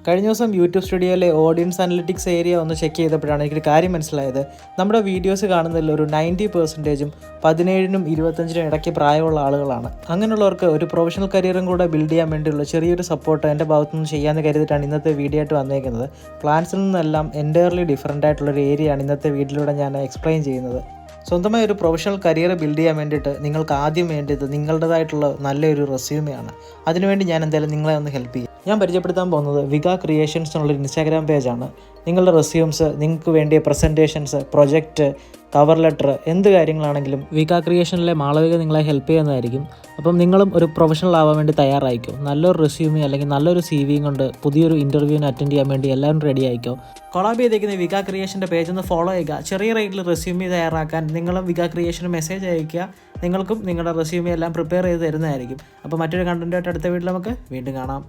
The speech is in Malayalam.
കഴിഞ്ഞ ദിവസം യൂട്യൂബ് സ്റ്റുഡിയോയിലെ ഓഡിയൻസ് അനലിറ്റിക്സ് ഏരിയ ഒന്ന് ചെക്ക് ചെയ്തപ്പോഴാണ് എനിക്കൊരു കാര്യം മനസ്സിലായത്. നമ്മുടെ വീഡിയോസ് കാണുന്നതിൽ ഒരു 90%ഉം 17നും 25നും ഇടയ്ക്ക് പ്രായമുള്ള ആളുകളാണ്. അങ്ങനെയുള്ളവർക്ക് ഒരു പ്രൊഫഷണൽ കരിയറും കൂടെ ബിൽഡ് ചെയ്യാൻ വേണ്ടിയുള്ള ചെറിയൊരു സപ്പോർട്ട് എൻ്റെ ഭാഗത്തുനിന്ന് ചെയ്യാമെന്ന് കരുതിയിട്ടാണ് ഇന്നത്തെ വീഡിയോ ആയിട്ട് വന്നേക്കുന്നത്. പ്ലാൻസിൽ നിന്നെല്ലാം എൻറ്റയർലി ഡിഫറൻ്റ് ആയിട്ടുള്ളൊരു ഏരിയയാണ് ഇന്നത്തെ വീഡിയോയിലൂടെ ഞാൻ എക്സ്പ്ലെയിൻ ചെയ്യുന്നത്. സ്വന്തമായി ഒരു പ്രൊഫഷണൽ കരിയർ ബിൽഡ് ചെയ്യാൻ വേണ്ടിയിട്ട് നിങ്ങൾക്ക് ആദ്യം വേണ്ടത് നിങ്ങളുടേതായിട്ടുള്ള നല്ലൊരു റെസ്യൂമെയാണ്. അതിനുവേണ്ടി ഞാൻ എന്തായാലും നിങ്ങളെ ഒന്ന് ഹെൽപ്പ് ചെയ്യും. ഞാൻ പരിചയപ്പെടുത്താൻ പോകുന്നത് വിക ക്രിയേഷൻസ് എന്നുള്ളൊരു ഇൻസ്റ്റാഗ്രാം പേജാണ്. നിങ്ങളുടെ റെസ്യൂംസ്, നിങ്ങൾക്ക് വേണ്ടിയ പ്രസൻറ്റേഷൻസ്, പ്രൊജക്റ്റ്, കവർ ലെറ്റർ, എന്ത് കാര്യങ്ങളാണെങ്കിലും വിക ക്രിയേഷനിലെ മാളവിക നിങ്ങളെ ഹെൽപ്പ് ചെയ്യുന്നതായിരിക്കും. അപ്പം നിങ്ങളും ഒരു പ്രൊഫഷണൽ ആവാൻ വേണ്ടി തയ്യാറായിക്കോ. നല്ലൊരു റെസ്യൂമി അല്ലെങ്കിൽ നല്ലൊരു CV കൊണ്ട് പുതിയൊരു ഇൻ്റർവ്യൂവിന് അറ്റൻഡ് ചെയ്യാൻ വേണ്ടി എല്ലാവരും റെഡി ആയിക്കോ. കൊളാബ് ചെയ്തേക്കുന്ന വിക ക്രിയേഷൻ്റെ പേജ് ഒന്ന് ഫോളോ ചെയ്യുക. ചെറിയ റേറ്റിൽ റെസ്യൂമി തയ്യാറാക്കാൻ നിങ്ങളും വിക ക്രിയേഷന് മെസ്സേജ് അയയ്ക്കുക. നിങ്ങൾക്കും നിങ്ങളുടെ റെസ്യൂമി എല്ലാം പ്രിപ്പയർ ചെയ്ത് തരുന്നതായിരിക്കും. അപ്പോൾ മറ്റൊരു കണ്ടൻറ്റായിട്ട് അടുത്ത വീട്ടിൽ നമുക്ക് വീണ്ടും കാണാം.